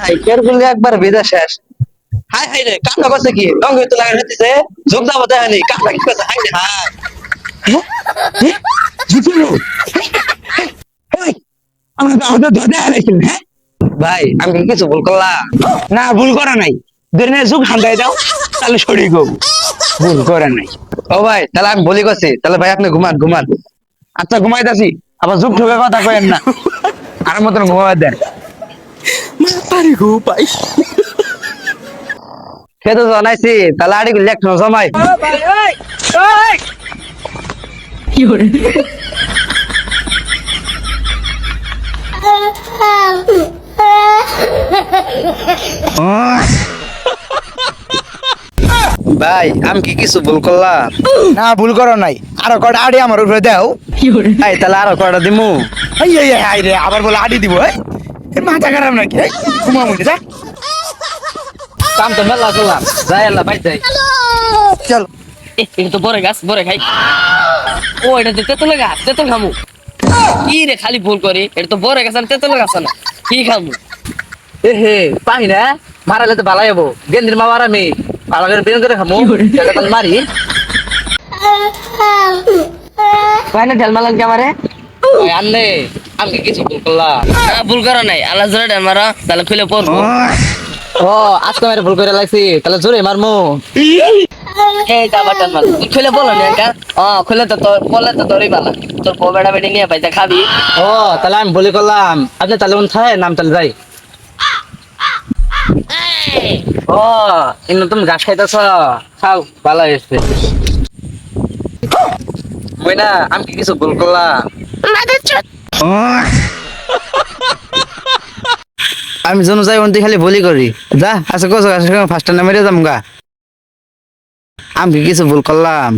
High care করলে একবার বেদা শেষ। হাই হাই রে কামটা করছে কি রঙ হইতে লাগা হইতেছে যোগ দাও দেখানি কামটা কি করছে হাই রে হাই জিতুলো এই আমরা তো আমাদের ধরে আলাইছিল হ্যাঁ ভাই আমি কি কিছু ভুল করলাম? না ভুল করা নাই, ধরে নিয়ে যুগ হান্দাই দাও তাহলে সরি গো। ভুল করা নাই। ও ভাই তাহলে আমি বলি করছি, তাহলে ভাই আপনি ঘুমান ঘুমান। আচ্ছা ঘুমাইতাছি, আবার যুগ ঠোকে কথা কয়েন না। আর মতন ঘুমাই দেন। আরে গো ভাই খেতে জানাইছি তাহলে আড়ি গুলি একটা জমাই। ভাই আমি কি কিছু ভুল করলাম? না ভুল করো নাই, আরো কটা আড়ি আমার উপরে দাও। ভাই তাহলে আরো কয়টা দিমু? এই এই এই, হাই রে আবার বলে আড়ি দিব। এই মাথা খারাপ নাকি? এই ঘুমাবো না, যা কাম তো মেলা করলাম, যাই আল্লাহ ভাই যাই। চল। এটা তো বড় গাছ বড় খাই ও এটা তো তেতুল গাছ তেতুল খামু কি রে খালি ভুল করি এটা তো বড় গাছ আর তেতুল গাছ না কি খামু এ হে পাই না মারালে তো ভালো যাবো গেন্দির মা মারা মেয়ে ভালো করে বের করে খামু তাহলে মারি পাই না ঢেল মালান কে আমারে ওই আনলে আমি কি কিছু ভুল করলাম না ভুল করা নাই আল্লাহ জোরে ডান মারা তাহলে খুলে পড়বো ও আজকে মেরে ভুল করে লাগছি তাহলে জোরে মারমু। এই যাবা ডান মারা খুলে বলো না এটা খুলে তো তোর বলে তো তোরই বালা তোর বউ বেড়া বেড়ি নিয়ে পাইতে খাবি ও তাহলে আমি বলি করলাম আপনি তাহলে কোন থায় নাম তাহলে যাই। ও ইন্ন তুমি ঘাস খাইতেছ, খাও ভালো হয়েছে। মই না আমি কি কিছু ভুল করলাম? আমি জন যাই অন্তি খালি বলি করি যা আচ্ছা কোস ফার্স্ট টাইম মেরে যাম গা। আমি কি কিছু ভুল করলাম?